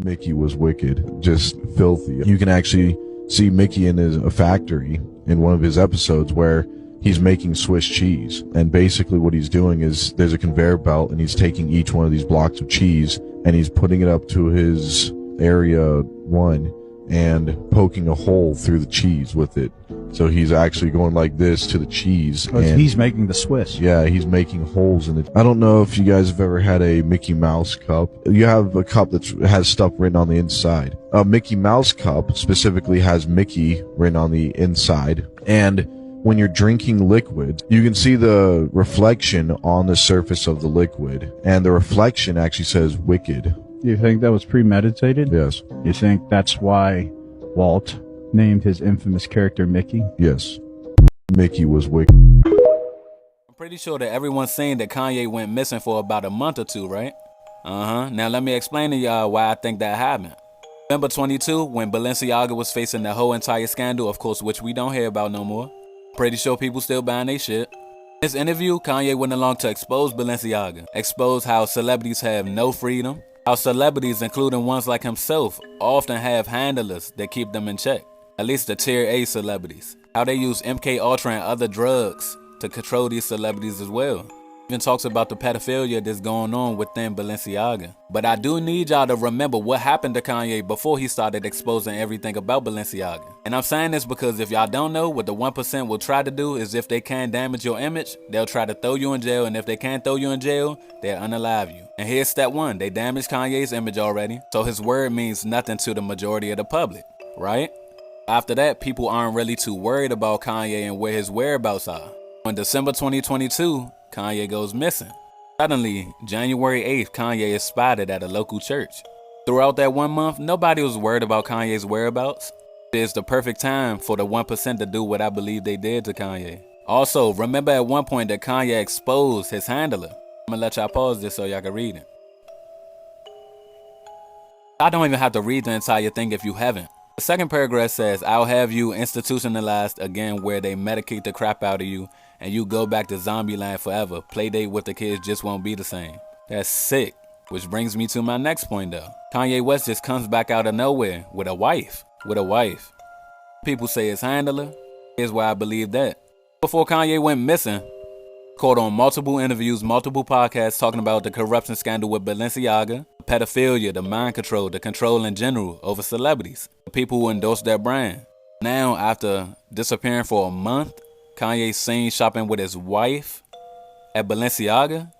Mickey was wicked, just filthy. You can actually see Mickey in a factory in one of his episodes where he's making Swiss cheese. And basically what he's doing is there's a conveyor belt and he's taking each one of these blocks of cheese and he's putting it up to his area 1 and poking a hole through the cheese with it. So he's actually going like this to the cheese. Oh, and he's making the Swiss. Yeah, he's making holes in it. I don't know if you guys have ever had a Mickey Mouse cup. You have a cup that has stuff written on the inside. A Mickey Mouse cup specifically has Mickey written on the inside. And when you're drinking liquid, you can see the reflection on the surface of the liquid. And the reflection actually says wicked. You think that was premeditated? Yes. You think that's why Walt named his infamous character Mickey? Yes. Mickey was wicked. I'm pretty sure that everyone's saying that Kanye went missing for about a month or two, right? Now let me explain to y'all why I think that happened. November 22, when Balenciaga was facing the whole entire scandal, of course, which we don't hear about no more. Pretty sure people still buying their shit. In this interview, Kanye went along to expose Balenciaga, expose how celebrities have no freedom, how celebrities, including ones like himself, often have handlers that keep them in check. At least the tier A celebrities. How they use MK Ultra and other drugs to control these celebrities as well. Even talks about the pedophilia that's going on within Balenciaga. But I do need y'all to remember what happened to Kanye before he started exposing everything about Balenciaga. And I'm saying this because if y'all don't know, what the 1% will try to do is if they can damage your image, they'll try to throw you in jail, and if they can't throw you in jail, they'll unalive you. And here's step 1, they damaged Kanye's image already, so his word means nothing to the majority of the public, right? After that, people aren't really too worried about Kanye and where his whereabouts are. On December 2022, Kanye goes missing. Suddenly, January 8th, Kanye is spotted at a local church. Throughout that 1 month, nobody was worried about Kanye's whereabouts. It's the perfect time for the 1% to do what I believe they did to Kanye. Also, remember at one point that Kanye exposed his handler. I'm gonna let y'all pause this so y'all can read it. I don't even have to read the entire thing if you haven't. The second paragraph says, I'll have you institutionalized again where they medicate the crap out of you and you go back to zombie land forever. Playdate with the kids just won't be the same. That's sick. Which brings me to my next point though. Kanye West just comes back out of nowhere with a wife. People say it's handler. Here's why I believe that. Before Kanye went missing, caught on multiple interviews, multiple podcasts talking about the corruption scandal with Balenciaga, the pedophilia, the mind control, the control in general over celebrities, the people who endorse their brand. Now, after disappearing for a month, Kanye's seen shopping with his wife at Balenciaga.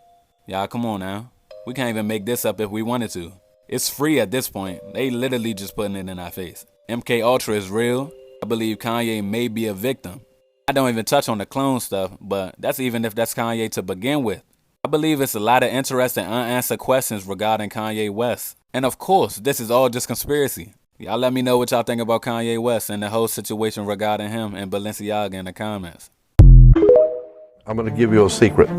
Y'all, come on now. We can't even make this up if we wanted to. It's free at this point. They literally just putting it in our face. MK Ultra is real. I believe Kanye may be a victim. I don't even touch on the clone stuff, but that's even if that's Kanye to begin with. I believe it's a lot of interesting unanswered questions regarding Kanye West. And of course, this is all just conspiracy. Y'all let me know what y'all think about Kanye West and the whole situation regarding him and Balenciaga in the comments. I'm going to give you a secret.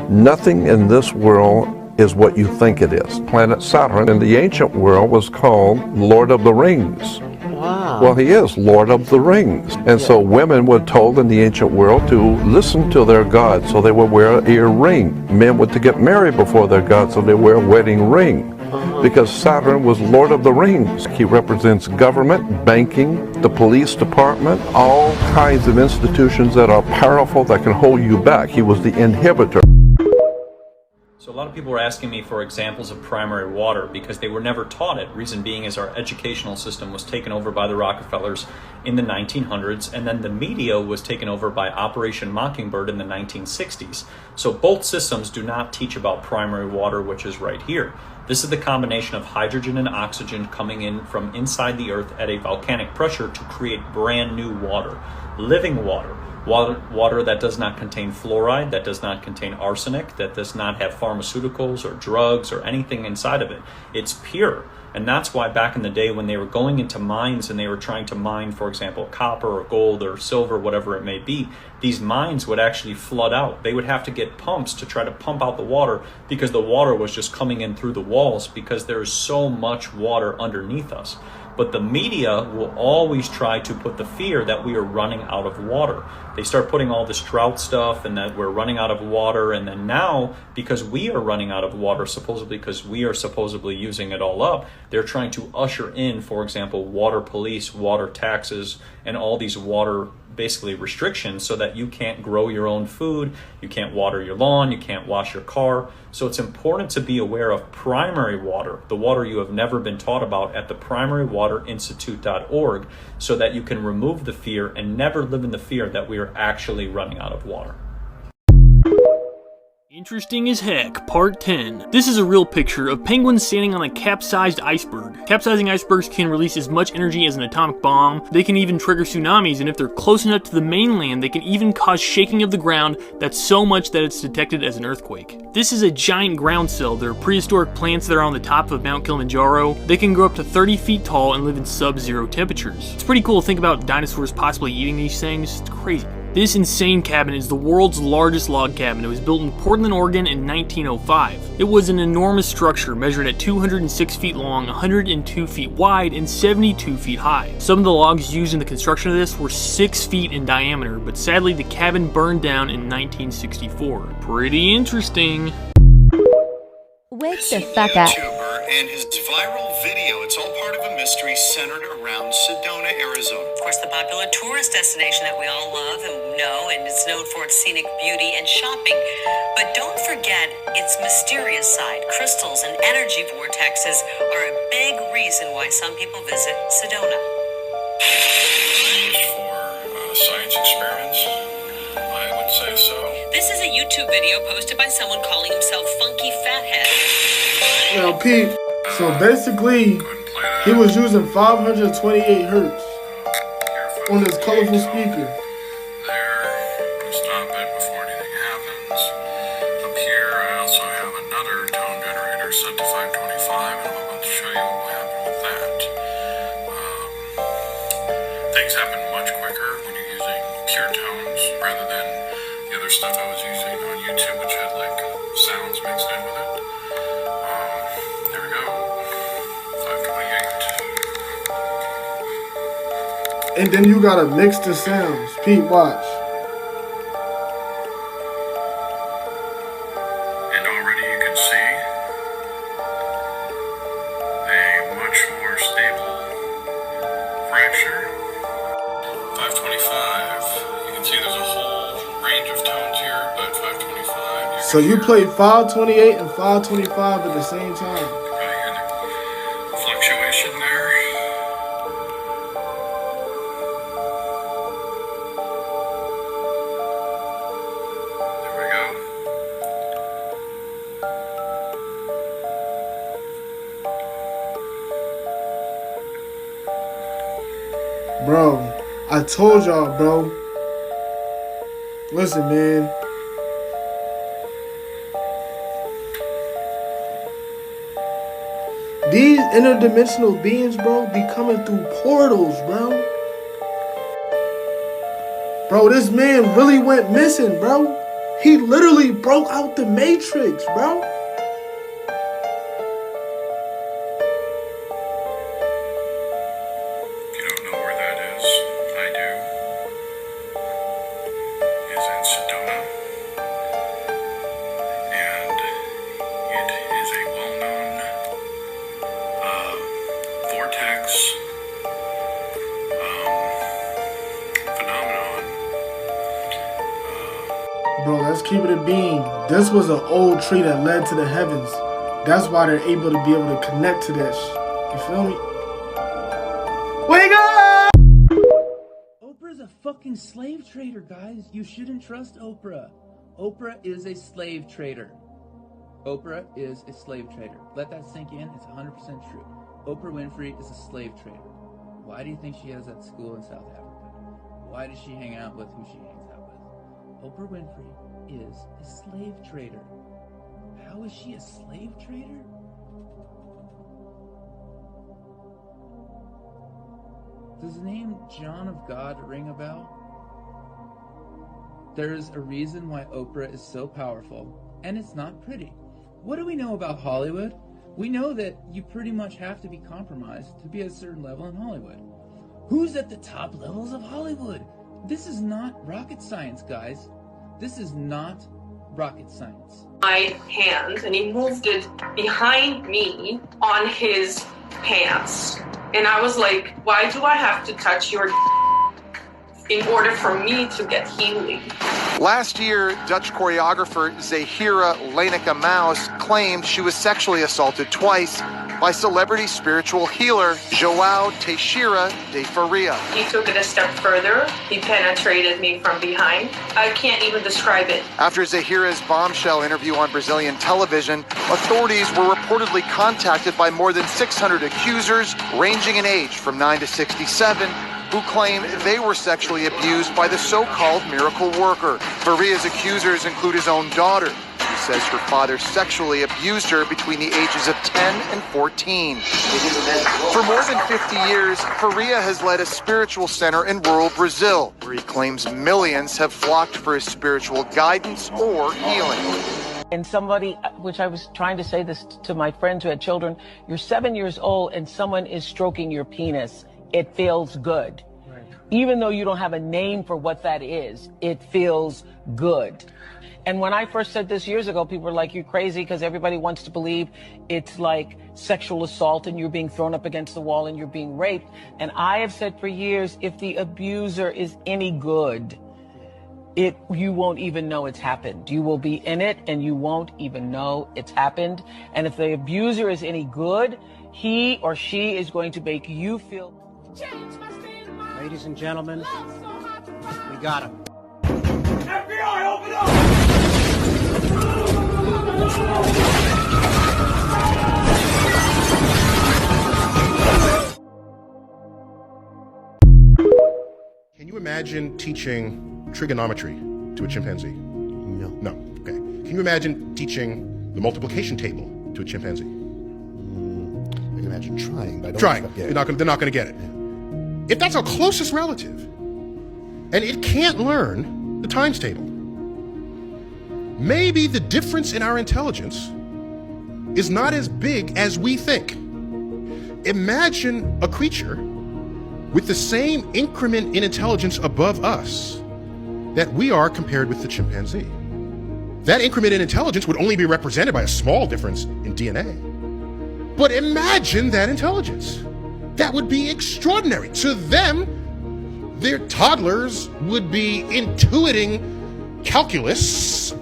Nothing in this world is what you think it is. Planet Saturn in the ancient world was called Lord of the Rings. Wow. Well, he is Lord of the Rings. And so women were told in the ancient world to listen to their god, so they would wear an ear ring. Men were to get married before their god, so they wear a wedding ring. Because Saturn was Lord of the Rings. He represents government, banking, the police department, all kinds of institutions that are powerful that can hold you back. He was the inhibitor. So lot of people were asking me for examples of primary water because they were never taught it. Reason being is our educational system was taken over by the Rockefellers in the 1900s, and then the media was taken over by Operation Mockingbird in the 1960s. So both systems do not teach about primary water, which is right here. This is the combination of hydrogen and oxygen coming in from inside the earth at a volcanic pressure to create brand new water, living water. Water that does not contain fluoride, that does not contain arsenic, that does not have pharmaceuticals or drugs or anything inside of it. It's pure. And that's why back in the day when they were going into mines and they were trying to mine, for example, copper or gold or silver, whatever it may be, these mines would actually flood out. They would have to get pumps to try to pump out the water because the water was just coming in through the walls because there is so much water underneath us. But the media will always try to put the fear that we are running out of water. They start putting all this drought stuff and that we're running out of water. And then now, because we are running out of water, supposedly because we are supposedly using it all up, they're trying to usher in, for example, water police, water taxes, and all these water basically restrictions so that you can't grow your own food, you can't water your lawn, you can't wash your car. So it's important to be aware of primary water, the water you have never been taught about, at the primarywaterinstitute.org, so that you can remove the fear and never live in the fear that we are actually running out of water. Interesting as heck, part 10. This is a real picture of penguins standing on a capsized iceberg. Capsizing icebergs can release as much energy as an atomic bomb. They can even trigger tsunamis, and if they're close enough to the mainland, they can even cause shaking of the ground that's so much that it's detected as an earthquake. This is a giant groundsel. They're prehistoric plants that are on the top of Mount Kilimanjaro. They can grow up to 30 feet tall and live in sub-zero temperatures. It's pretty cool to think about dinosaurs possibly eating these things. It's crazy. This insane cabin is the world's largest log cabin. It was built in Portland, Oregon in 1905. It was an enormous structure measured at 206 feet long, 102 feet wide, and 72 feet high. Some of the logs used in the construction of this were 6 feet in diameter, but sadly the cabin burned down in 1964. Pretty interesting. Wake the fuck up. YouTuber and his viral video. It's all part of a mystery centered around Sedona, Arizona. Of course, the popular tourist destination that we all love and know, and it's known for its scenic beauty and shopping. But don't forget its mysterious side. Crystals and energy vortexes are a big reason why some people visit Sedona. For science experiments, I would say so. This is a YouTube video posted by someone calling himself Funky Fathead. Now, Pete, so basically, he was using 528 hertz on his colorful speaker. There, stop it before anything happens. Up here, I also have another tone generator set to 525, and I'm about to show you what will happen with that. Things happen much quicker when you're using pure tones rather than the other stuff I was using on YouTube, which had like sounds mixed in with it. There we go, 528. And then you gotta mix the sounds. Pete, watch. And already you can see a much more stable fracture. 525. You can see there's a whole range of tones here, but 525. So you played 528 and 525 at the same time. You probably hear the fluctuation there. There we go. Bro, I told y'all, bro. Listen, man. These interdimensional beings, bro, be coming through portals, bro. Bro, this man really went missing, bro. He literally broke out the Matrix, bro. If you don't know where that is, I do. It's in Sedona. And it is a well-known vortex phenomenon. Bro, let's keep it a being. This was an old tree that led to the heavens. That's why they're able to be able to connect to that shit. You feel me? Wake up! Oprah's a fucking slave trader, guys. You shouldn't trust Oprah. Oprah is a slave trader. Oprah is a slave trader. Let that sink in. It's 100% true. Oprah Winfrey is a slave trader. Why do you think she has that school in South Africa? Why does she hang out with who she hangs out with? Oprah Winfrey is a slave trader. How is she a slave trader? Does the name John of God ring a bell? There's a reason why Oprah is so powerful, and it's not pretty. What do we know about Hollywood? We know that you pretty much have to be compromised to be at a certain level in Hollywood. Who's at the top levels of Hollywood? This is not rocket science, guys. This is not rocket science. My hand, and he moved it behind me on his pants. And I was like, why do I have to touch your in order for me to get healing? Last year, Dutch choreographer Zahira Leineke Maus claimed she was sexually assaulted twice by celebrity spiritual healer João Teixeira de Faria. He took it a step further. He penetrated me from behind. I can't even describe it. After Zahira's bombshell interview on Brazilian television, authorities were reportedly contacted by more than 600 accusers, ranging in age from 9 to 67, who claim they were sexually abused by the so-called miracle worker. Faria's accusers include his own daughter. He says her father sexually abused her between the ages of 10 and 14. For more than 50 years, Faria has led a spiritual center in rural Brazil, where he claims millions have flocked for his spiritual guidance or healing. And somebody, which I was trying to say this to my friends who had children, you're 7 years old and someone is stroking your penis. It feels good. Right. Even though you don't have a name for what that is, it feels good. And when I first said this years ago, people were like, you're crazy, because everybody wants to believe it's like sexual assault and you're being thrown up against the wall and you're being raped. And I have said for years, if the abuser is any good, you won't even know it's happened. You will be in it and you won't even know it's happened. And if the abuser is any good, he or she is going to make you feel. Ladies and gentlemen, we got him. FBI, open up! Can you imagine teaching trigonometry to a chimpanzee? No. No. Okay. Can you imagine teaching the multiplication table to a chimpanzee? I can imagine trying, but I don't trying. think they'll They're not going to get it. Yeah. If that's our closest relative, and it can't learn the times table, maybe the difference in our intelligence is not as big as we think. Imagine a creature with the same increment in intelligence above us that we are compared with the chimpanzee. That increment in intelligence would only be represented by a small difference in DNA. But imagine that intelligence. That would be extraordinary. To them, their toddlers would be intuiting calculus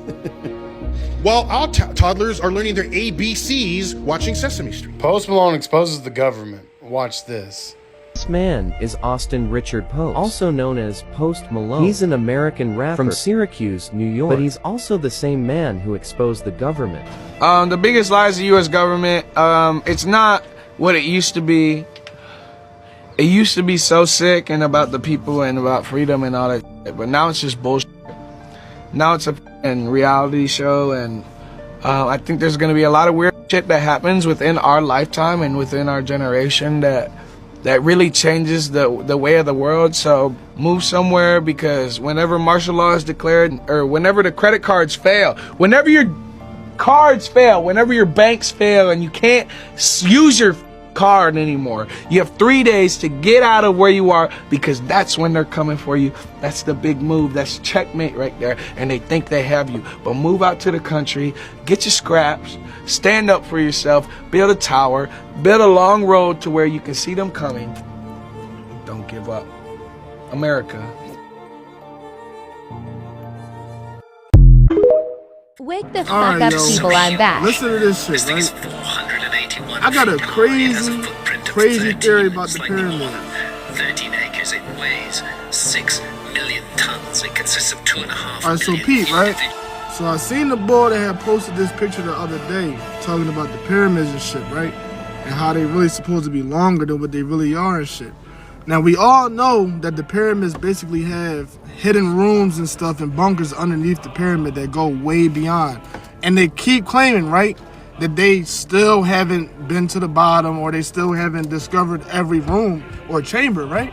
while our toddlers are learning their ABCs watching Sesame Street. Post Malone exposes the government. Watch this. This man is Austin Richard Post, also known as Post Malone. He's an American rapper from Syracuse, New York, but he's also the same man who exposed the government. The biggest lie is the U.S. government. It's not what it used to be. It used to be so sick and about the people and about freedom and all that shit, but now it's just bullshit. Now it's a reality show, and I think there's going to be a lot of weird shit that happens within our lifetime and within our generation that really changes the way of the world. So move somewhere, because whenever martial law is declared, or whenever the credit cards fail, whenever your cards fail, whenever your banks fail and you can't use your card anymore, you have 3 days to get out of where you are, because that's when they're coming for you. That's the big move. That's checkmate right there, and they think they have you. But move out to the country, get your scraps, stand up for yourself, build a tower, build a long road to where you can see them coming. Don't give up. America. Wake the All fuck right, up, yo. people, I'm back. Listen to this shit, right? I got a crazy theory about the pyramid. 13 acres, it weighs 6 million tons. It consists of 2.5 Alright, so Pete, right? So I seen the boy that had posted this picture the other day talking about the pyramids and shit, right? And how they really supposed to be longer than what they really are and shit. Now we all know that the pyramids basically have hidden rooms and stuff and bunkers underneath the pyramid that go way beyond. And they keep claiming, right, that they still haven't been to the bottom or they still haven't discovered every room or chamber, right?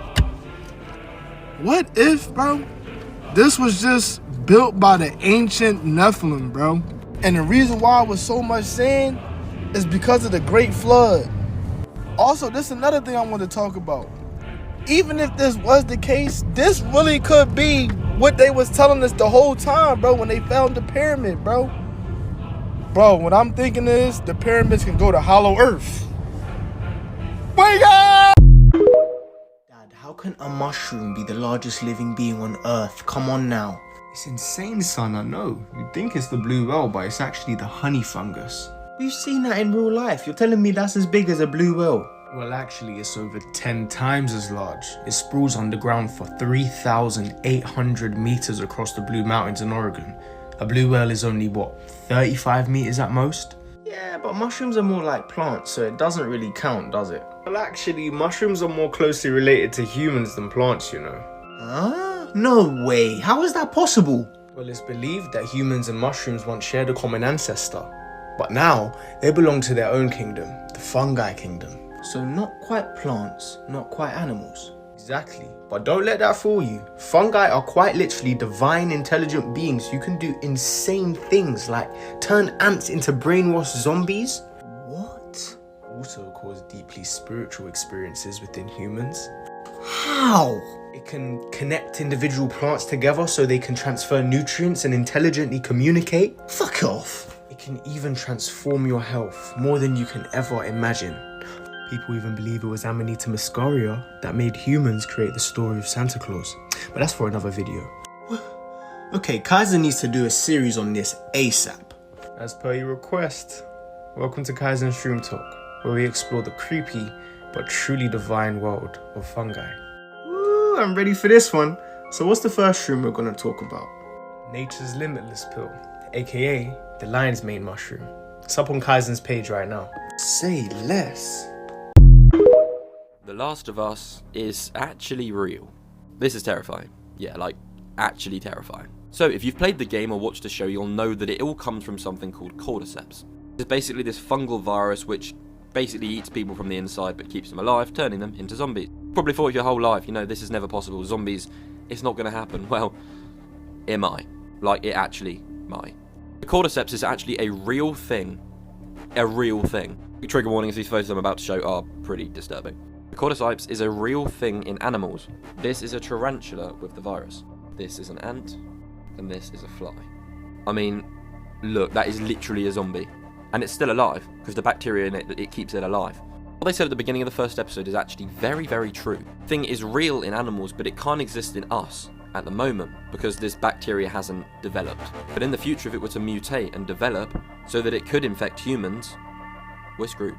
What if, bro, this was just built by the ancient Nephilim, bro? And the reason why it was so much sand is because of the Great Flood. Also, this is another thing I want to talk about. Even if this was the case, this really could be what they was telling us the whole time, bro, when they found the pyramid, bro. Bro, what I'm thinking is the pyramids can go to Hollow Earth. Wake up! Dad, how can a mushroom be the largest living being on Earth? Come on now. It's insane, son, I know. You'd think it's the blue whale, but it's actually the honey fungus. We've seen that in real life. You're telling me that's as big as a blue whale? Well, actually, it's over 10 times as large. It sprawls underground for 3,800 meters across the Blue Mountains in Oregon. A blue whale is only, what, 35 meters at most? Yeah, but mushrooms are more like plants, so it doesn't really count, does it? Well, actually, mushrooms are more closely related to humans than plants, you know. Huh? No way. How is that possible? Well, it's believed that humans and mushrooms once shared a common ancestor. But now, they belong to their own kingdom, the fungi kingdom. So not quite plants, not quite animals. Exactly. But don't let that fool you. Fungi are quite literally divine, intelligent beings who can do insane things like turn ants into brainwashed zombies. What? Also cause deeply spiritual experiences within humans. How? It can connect individual plants together so they can transfer nutrients and intelligently communicate. Fuck off. It can even transform your health more than you can ever imagine. People even believe it was Amanita muscaria that made humans create the story of Santa Claus. But that's for another video. Okay, Kaiser needs to do a series on this ASAP. As per your request, welcome to Kaizen Shroom Talk, where we explore the creepy but truly divine world of fungi. Ooh, I'm ready for this one. So what's the first shroom we're going to talk about? Nature's Limitless Pill, aka the lion's mane mushroom. It's up on Kaizen's page right now. Say less. The Last of Us is actually real. This is terrifying. Yeah, like, actually terrifying. So, if you've played the game or watched the show, you'll know that it all comes from something called cordyceps. It's basically this fungal virus which basically eats people from the inside but keeps them alive, turning them into zombies. Probably thought your whole life, you know, this is never possible. Zombies, it's not going to happen. Well, it might. Like, it actually might. The cordyceps is actually a real thing. A real thing. Trigger warnings, these photos I'm about to show are pretty disturbing. The cordyceps is a real thing in animals. This is a tarantula with the virus. This is an ant, and this is a fly. I mean, look, that is literally a zombie. And it's still alive, because the bacteria in it keeps it alive. What they said at the beginning of the first episode is actually very, very true. The thing is real in animals, but it can't exist in us at the moment, because this bacteria hasn't developed. But in the future, if it were to mutate and develop, so that it could infect humans, we're screwed.